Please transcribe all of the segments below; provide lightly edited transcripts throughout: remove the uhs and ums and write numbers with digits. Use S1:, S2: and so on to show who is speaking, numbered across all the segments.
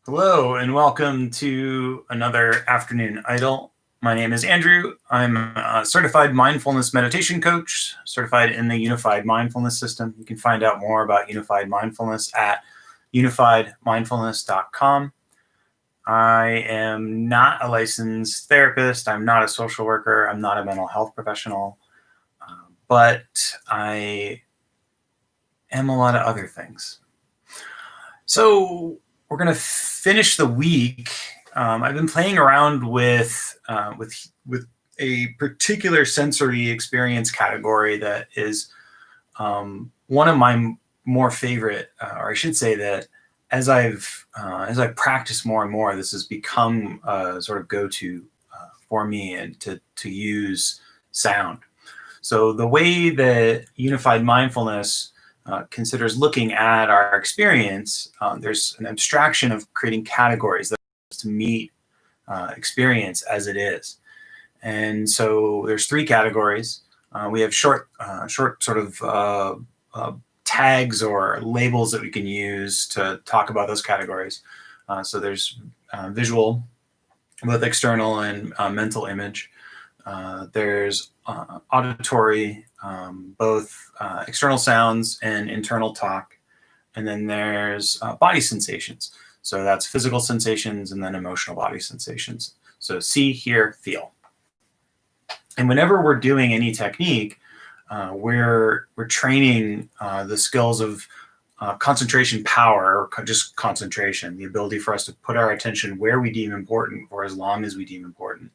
S1: Hello and welcome to another afternoon idle. My name is Andrew. I'm a certified mindfulness meditation coach, certified in the Unified Mindfulness System. You can find out more about Unified Mindfulness at unifiedmindfulness.com. I am not a licensed therapist. I'm not a social worker. I'm not a mental health professional, but I am a lot of other things. So we're going to finish the week. I've been playing around with a particular sensory experience category that is one of my more favorite, or I should say that as I've practiced more and more, this has become a sort of go-to for me and to use sound. So the way that unified mindfulness considers looking at our experience, there's an abstraction of creating categories that to meet experience as it is. And so there's three categories. We have short sort of tags or labels that we can use to talk about those categories. So there's visual, both external and mental image. There's auditory, both external sounds and internal talk. And then there's body sensations. So that's physical sensations and then emotional body sensations. So see, hear, feel. And whenever we're doing any technique, we're training the skills of concentration power, or just concentration, the ability for us to put our attention where we deem important for as long as we deem important.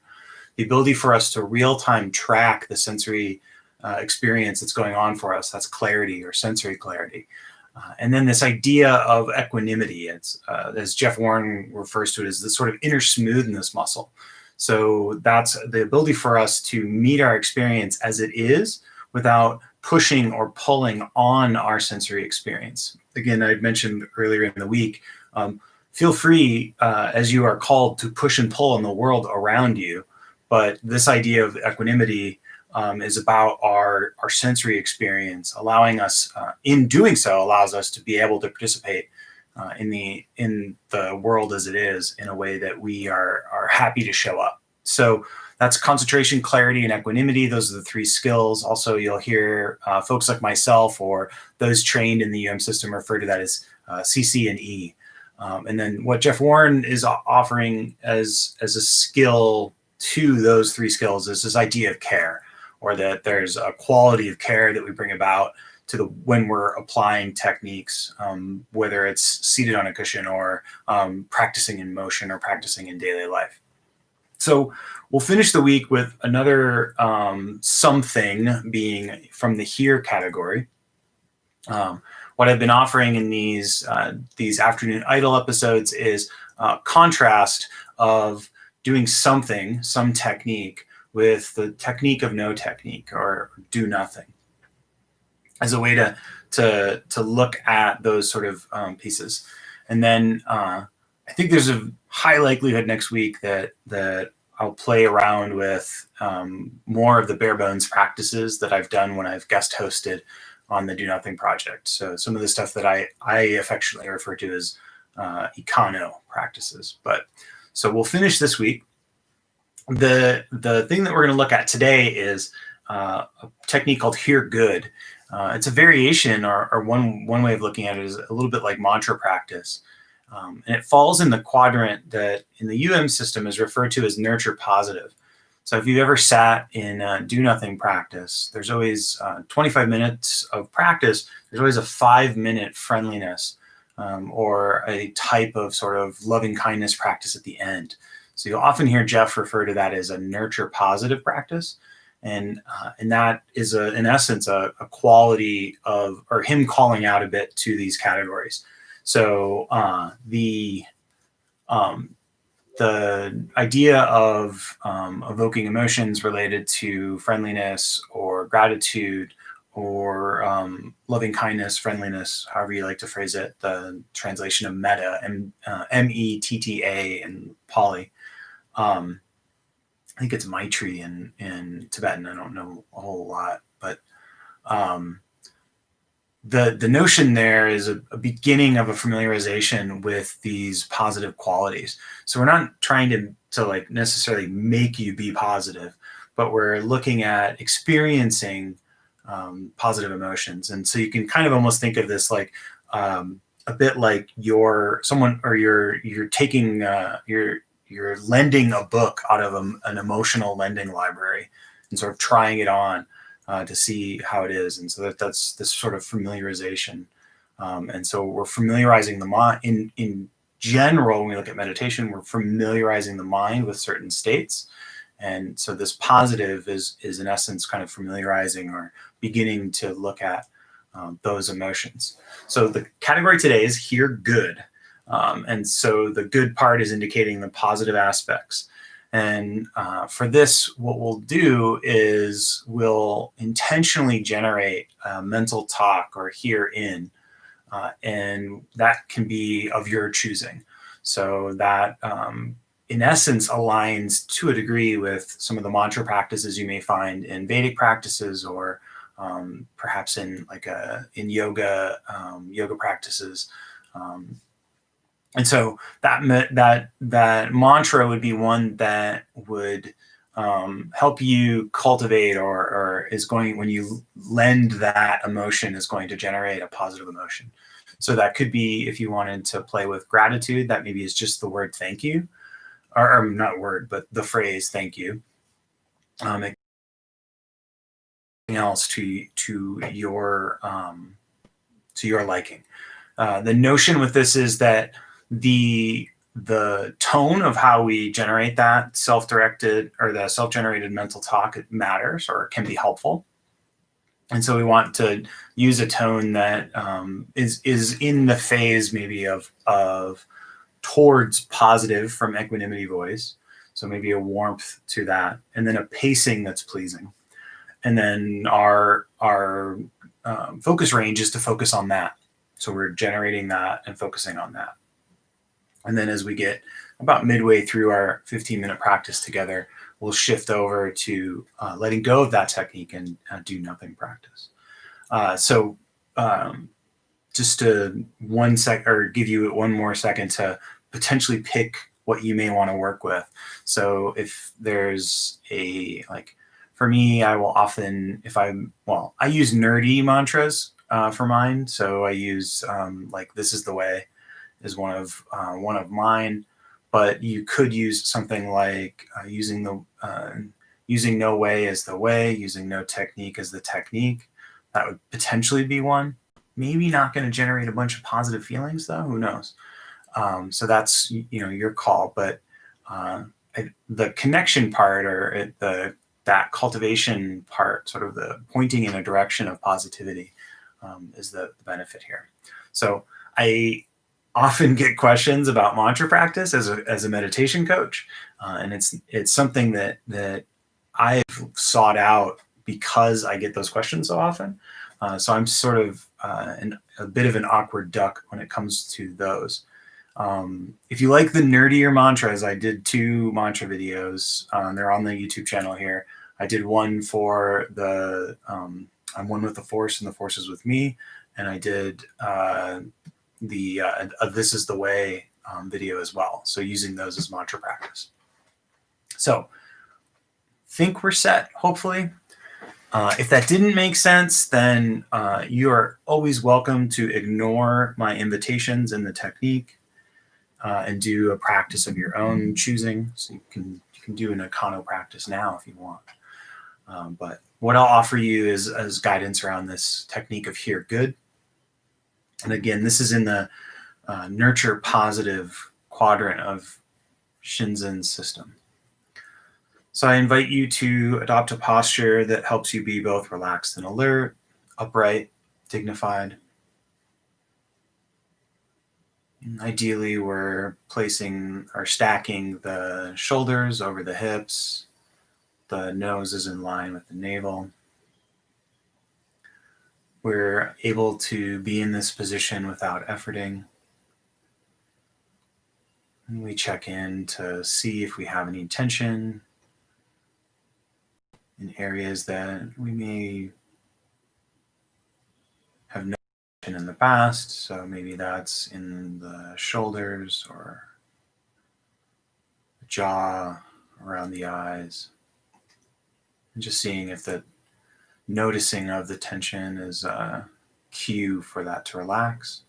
S1: The ability for us to real-time track the sensory experience that's going on for us. That's clarity or sensory clarity. And then this idea of equanimity, it's as Jeff Warren refers to it as this sort of inner smoothness muscle. So that's the ability for us to meet our experience as it is without pushing or pulling on our sensory experience. Again, I mentioned earlier in the week, feel free as you are called to push and pull in the world around you. But this idea of equanimity is about our sensory experience, allowing us, in doing so, allows us to be able to participate in the world as it is in a way that we are happy to show up. So that's concentration, clarity, and equanimity. Those are the three skills. Also, you'll hear folks like myself or those trained in the system refer to that as CC and E. And then what Jeff Warren is offering as a skill to those three skills is this idea of care, or that there's a quality of care that we bring about to when we're applying techniques, whether it's seated on a cushion or practicing in motion or practicing in daily life. So we'll finish the week with another something being from the here category. What I've been offering in these afternoon idle episodes is contrast of doing something, some technique, with the technique of no technique or do nothing, as a way to look at those sort of pieces. And then I think there's a high likelihood next week that I'll play around with more of the bare bones practices that I've done when I've guest hosted on the Do Nothing project. So some of the stuff that I affectionately refer to as econo practices. But so we'll finish this week. The thing that we're going to look at today is a technique called Hear Good. It's a variation, or one way of looking at it is a little bit like mantra practice. And it falls in the quadrant that in the system is referred to as nurture positive. So if you've ever sat in do nothing practice, there's always 25 minutes of practice. There's always a 5-minute friendliness or a type of sort of loving kindness practice at the end. So you'll often hear Jeff refer to that as a nurture positive practice. And that is, in essence, a quality of, or him calling out a bit to these categories. So the idea of evoking emotions related to friendliness or gratitude or loving kindness, friendliness, however you like to phrase it, the translation of metta, M-E-T-T-A and Pali. I think it's Maitri in Tibetan. I don't know a whole lot, but the notion there is a beginning of a familiarization with these positive qualities. So we're not trying to like necessarily make you be positive, but we're looking at experiencing positive emotions. And so you can kind of almost think of this like a bit like you're taking you're lending a book out of an emotional lending library and sort of trying it on to see how it is. And so that's this sort of familiarization. And so we're familiarizing the mind in general. When we look at meditation, we're familiarizing the mind with certain states. And so this positive is in essence kind of familiarizing or beginning to look at those emotions. So the category today is here good. And so the good part is indicating the positive aspects. And for this, what we'll do is we'll intentionally generate a mental talk or here in, and that can be of your choosing. So that in essence aligns to a degree with some of the mantra practices you may find in Vedic practices or perhaps in in yoga practices. And so that mantra would be one that would help you cultivate or is going, when you lend that emotion, is going to generate a positive emotion. So that could be, if you wanted to play with gratitude, that maybe is just the word thank you, or not word, but the phrase thank you. Anything else to your liking. The notion with this is that the tone of how we generate that self-directed or the self-generated mental talk matters or can be helpful. And so we want to use a tone that is in the phase maybe of towards positive from equanimity voice. So maybe a warmth to that, and then a pacing that's pleasing. And then our focus range is to focus on that. So we're generating that and focusing on that. And then as we get about midway through our 15-minute practice together, we'll shift over to letting go of that technique and do nothing practice. So just to give you one more second to potentially pick what you may want to work with. So if there's for me, I will often, I use nerdy mantras for mine. So I use this is the way is one of mine, but you could use something like using no way as the way, using no technique as the technique. That would potentially be one. Maybe not going to generate a bunch of positive feelings though. Who knows? So that's your call. But the connection part or that cultivation part, sort of the pointing in a direction of positivity, is the benefit here. So I often get questions about mantra practice as a meditation coach, and it's something that I've sought out because I get those questions so often. So I'm sort of a bit of an awkward duck when it comes to those. If you like the nerdier mantras, I did 2 mantra videos. They're on the YouTube channel here. I did one for I'm one with the Force and the Force is with me. And I did the This is the Way video as well. So using those as mantra practice. So think we're set, hopefully. If that didn't make sense, then you are always welcome to ignore my invitations in the technique and do a practice of your own choosing. So you can do an econo practice now if you want. But what I'll offer you is as guidance around this technique of here good. And again, this is in the nurture positive quadrant of Shinzen's system. So I invite you to adopt a posture that helps you be both relaxed and alert, upright, dignified. And ideally, we're placing or stacking the shoulders over the hips. The nose is in line with the navel. We're able to be in this position without efforting. And we check in to see if we have any tension in areas that we may have in the past. So maybe that's in the shoulders or the jaw, around the eyes. And just seeing if the noticing of the tension is a cue for that to relax.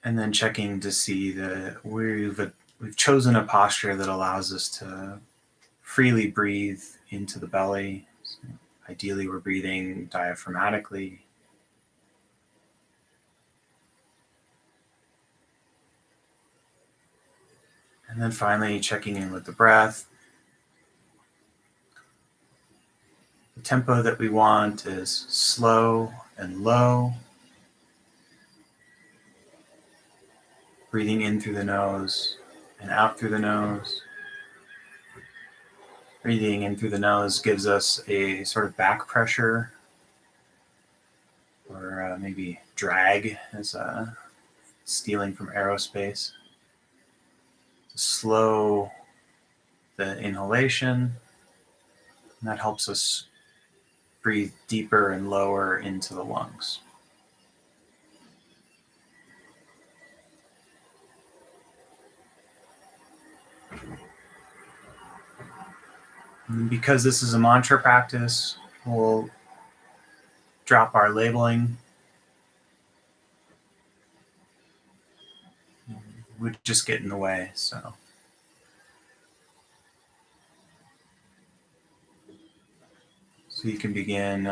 S1: And then checking to see that we've chosen a posture that allows us to freely breathe into the belly. So ideally, we're breathing diaphragmatically. And then finally, checking in with the breath. The tempo that we want is slow and low. Breathing in through the nose and out through the nose. Breathing in through the nose gives us a sort of back pressure or maybe drag as stealing from aerospace. To slow the inhalation, and that helps us breathe deeper and lower into the lungs. And because this is a mantra practice, we'll drop our labeling. Would just get in the way. So you can begin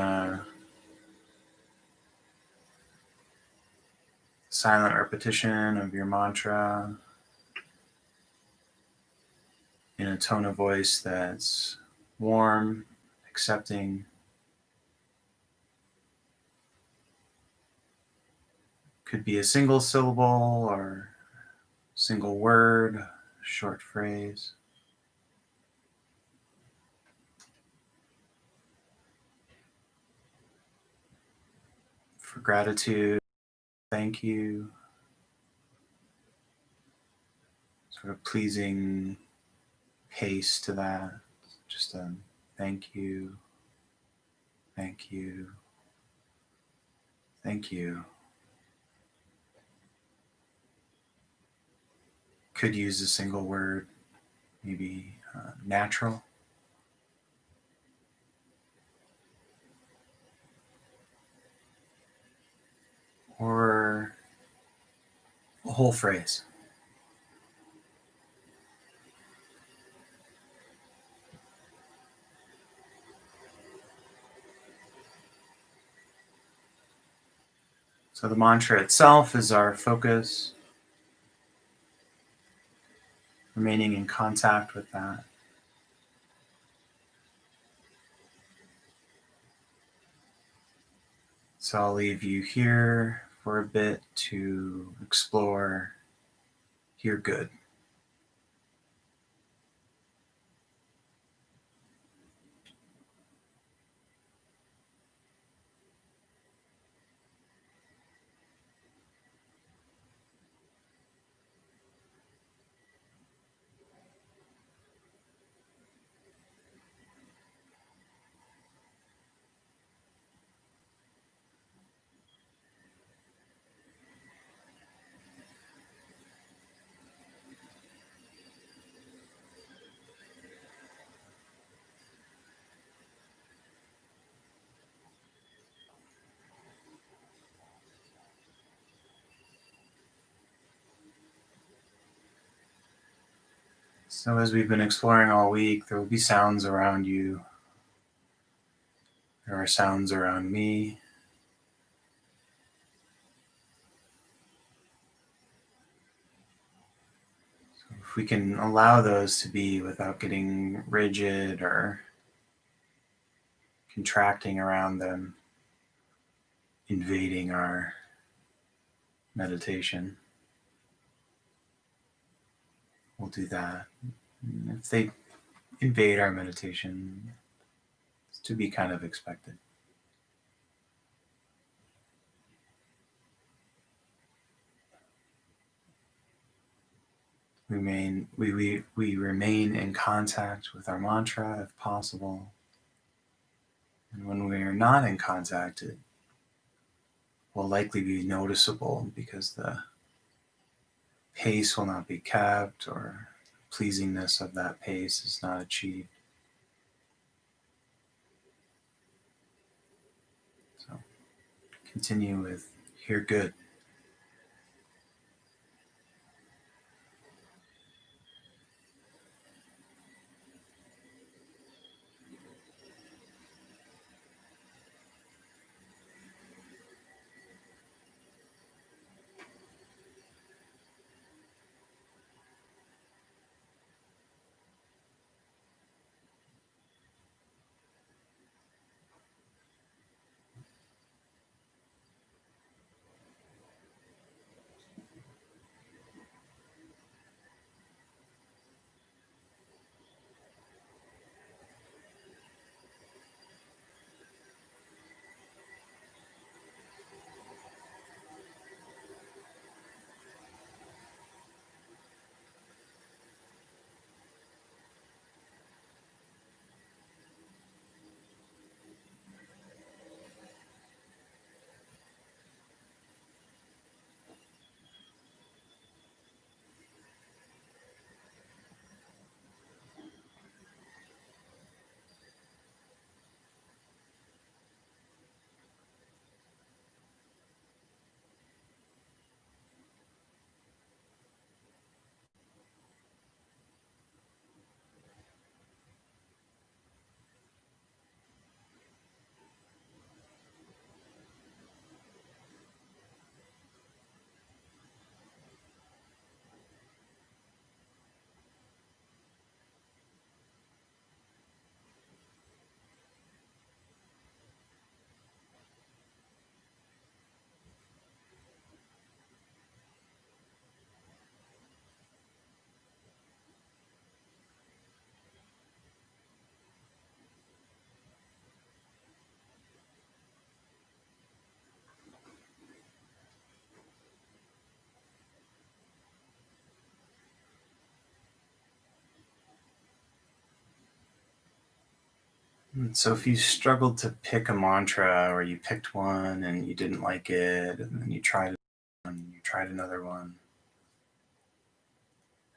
S1: silent repetition of your mantra in a tone of voice that's warm, accepting. Could be a single syllable or single word, short phrase. For gratitude, thank you. Sort of pleasing pace to that. Just a thank you, thank you, thank you. Could use a single word, maybe natural. Or a whole phrase. So the mantra itself is our focus, remaining in contact with that. So I'll leave you here for a bit to explore here good. So as we've been exploring all week, there will be sounds around you. There are sounds around me. So if we can allow those to be without getting rigid or contracting around them, invading our meditation, we'll do that. And if they invade our meditation, it's to be kind of expected. We remain in contact with our mantra if possible. And when we are not in contact, it will likely be noticeable because the pace will not be kept or pleasingness of that pace is not achieved. So continue with "You're good." And so if you struggled to pick a mantra or you picked one and you didn't like it, and then you tried one, you tried another one,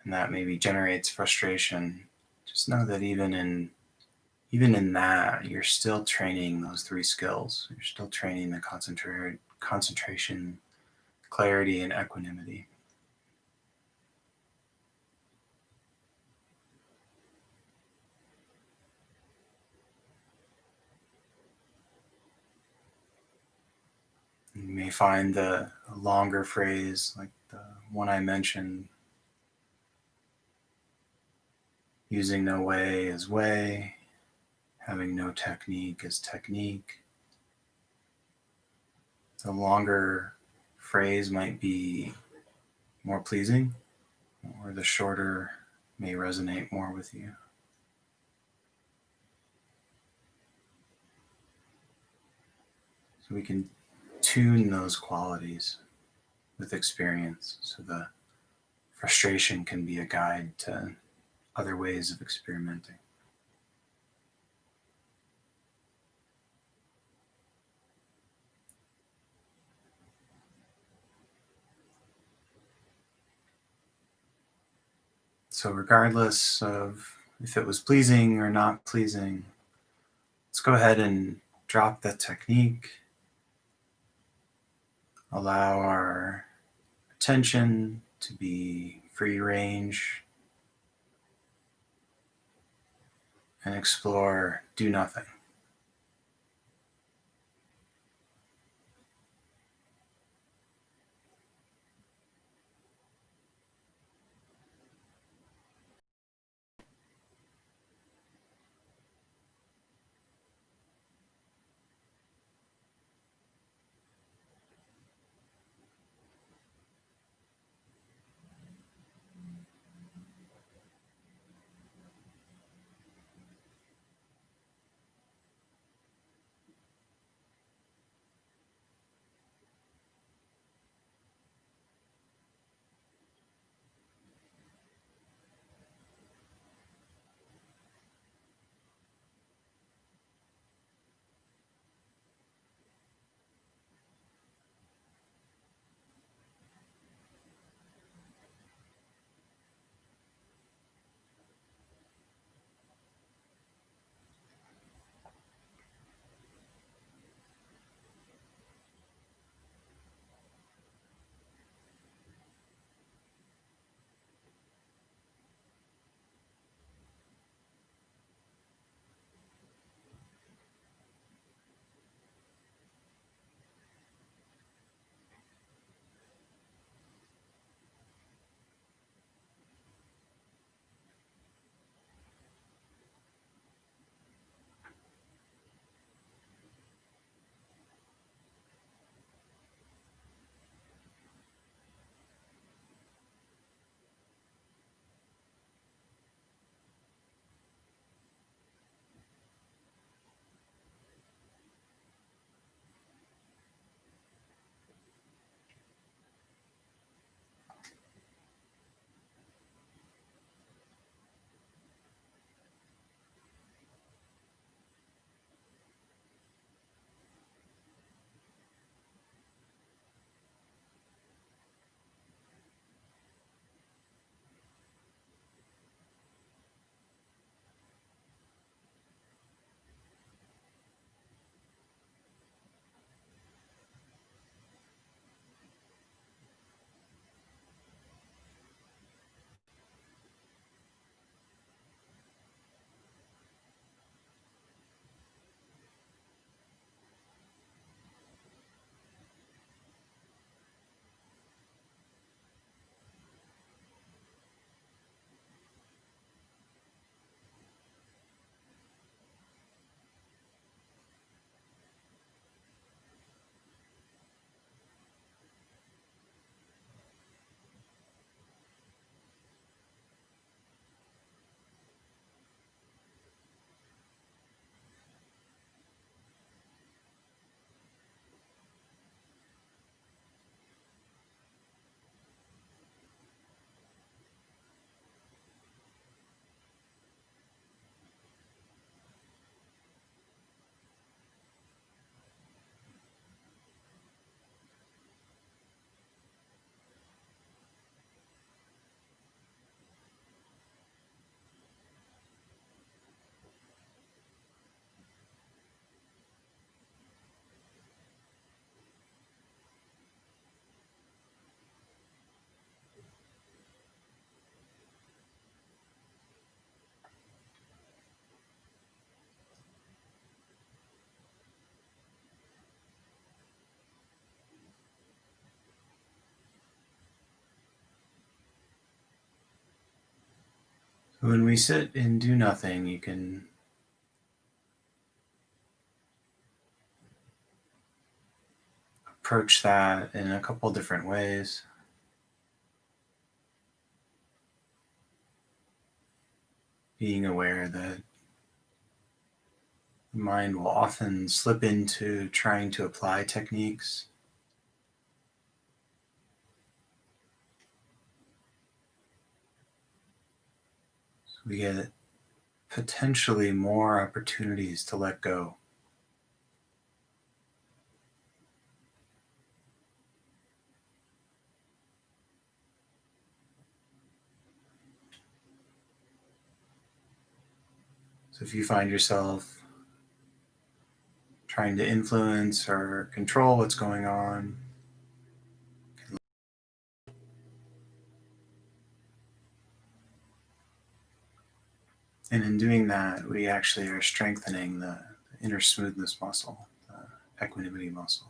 S1: and that maybe generates frustration, just know that even in that, you're still training those three skills. You're still training the concentration, clarity, and equanimity. You may find the longer phrase, like the one I mentioned, using no way as way, having no technique as technique. The longer phrase might be more pleasing, or the shorter may resonate more with you. So we can tune those qualities with experience. So the frustration can be a guide to other ways of experimenting. So, regardless of if it was pleasing or not pleasing, let's go ahead and drop the technique, allow our attention to be free range, and explore do nothing. When we sit and do nothing, you can approach that in a couple different ways. Being aware that the mind will often slip into trying to apply techniques. So we get potentially more opportunities to let go. So if you find yourself trying to influence or control what's going on, and in doing that, we actually are strengthening the inner smoothness muscle, the equanimity muscle.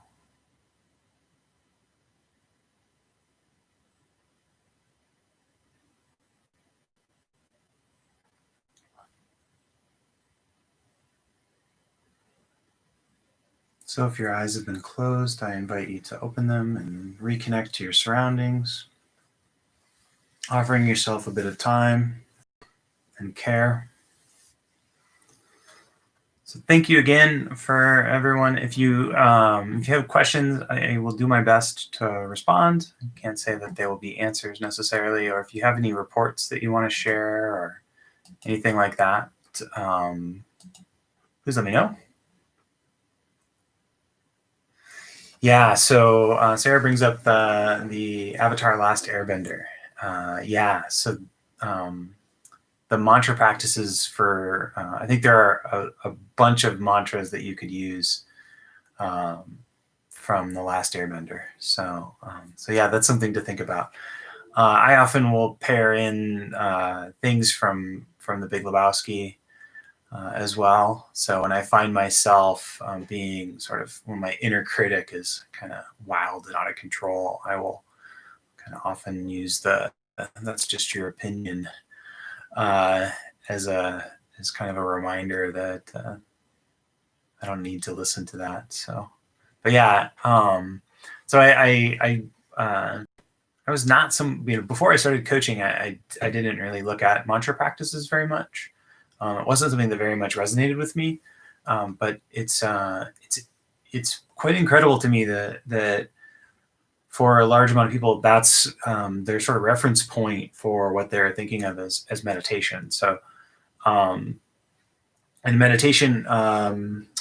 S1: So if your eyes have been closed, I invite you to open them and reconnect to your surroundings, offering yourself a bit of time and care. So thank you again for everyone. If you have questions, I will do my best to respond. I can't say that they will be answers necessarily, or if you have any reports that you want to share or anything like that, please let me know. Yeah, so Sarah brings up the Avatar Last Airbender. Yeah, so the mantra practices for I think there are a bunch of mantras that you could use from the Last Airbender. So yeah, that's something to think about. I often will pair in things from the Big Lebowski as well. So when I find myself being sort of when my inner critic is kind of wild and out of control, I will kind of often use the "that's just your opinion" uh, as kind of a reminder that I don't need to listen to that. So, but yeah, so I was not before I started coaching, I didn't really look at mantra practices very much. It wasn't something that very much resonated with me, but it's quite incredible to me that for a large amount of people, that's their sort of reference point for what they're thinking of as meditation. So, and meditation,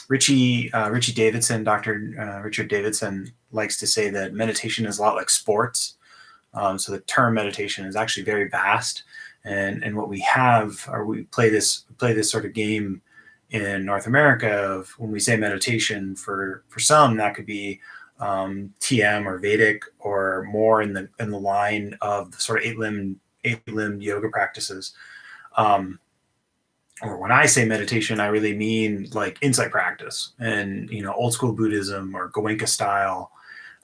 S1: Richie Davidson, Dr. Richard Davidson likes to say that meditation is a lot like sports. So the term meditation is actually very vast, and what we have, or we play this sort of game in North America of when we say meditation, for some that could be TM or Vedic, or more in the line of the sort of eight-limbed yoga practices. Or when I say meditation, I really mean like insight practice and old school Buddhism or Goenka style.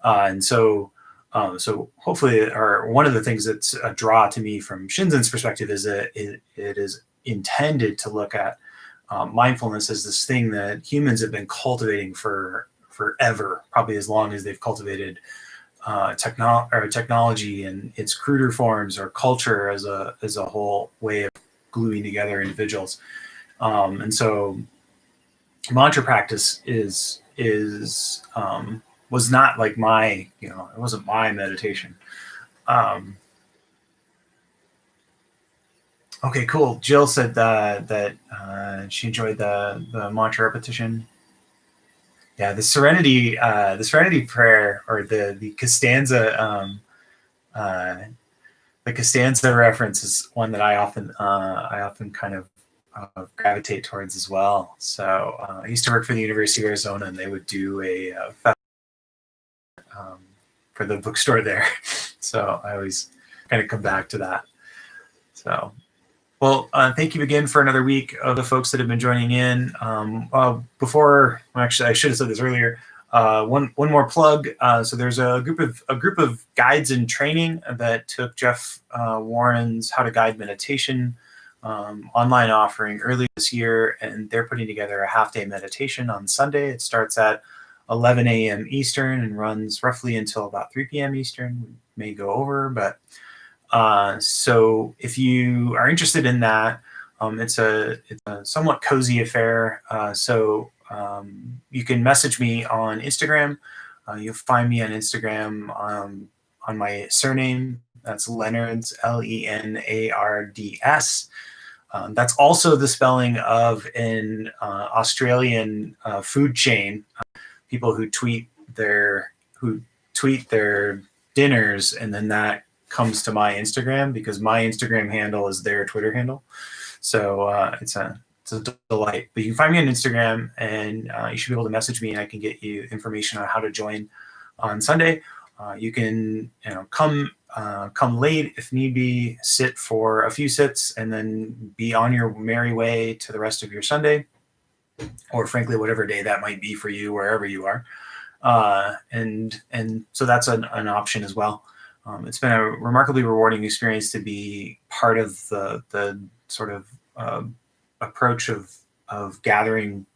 S1: And so hopefully, or one of the things that's a draw to me from Shinzen's perspective is that it is intended to look at mindfulness as this thing that humans have been cultivating for forever, probably as long as they've cultivated technology and its cruder forms, or culture as a whole way of gluing together individuals. And so mantra practice was not like my, it wasn't my meditation. Okay, cool. Jill said that she enjoyed the mantra repetition. Yeah, the Serenity prayer, or the Costanza, the Costanza reference is one that I often kind of gravitate towards as well. So I used to work for the University of Arizona, and they would do a for the bookstore there. So I always kind of come back to that. So, well, thank you again for another week of the folks that have been joining in. Actually, I should have said this earlier. One more plug. So there's a group of guides in training that took Jeff Warren's How to Guide Meditation online offering early this year, and they're putting together a half-day meditation on Sunday. It starts at 11 a.m. Eastern and runs roughly until about 3 p.m. Eastern. We may go over, but so if you are interested in that, it's a somewhat cozy affair. So you can message me on Instagram. You'll find me on Instagram on my surname. That's Leonards, Lenards. That's also the spelling of an Australian food chain. People who tweet their dinners, and then that comes to my Instagram because my Instagram handle is their Twitter handle. So it's a delight. But you can find me on Instagram, and you should be able to message me, and I can get you information on how to join on Sunday. You can come late if need be, sit for a few sits, and then be on your merry way to the rest of your Sunday, or frankly, whatever day that might be for you, wherever you are. And so that's an option as well. It's been a remarkably rewarding experience to be part of the sort of approach of gathering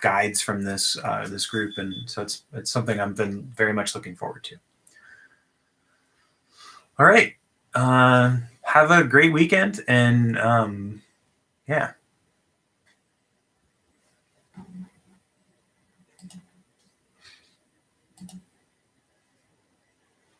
S1: guides from this group, and so it's something I've been very much looking forward to. All right, have a great weekend, and yeah.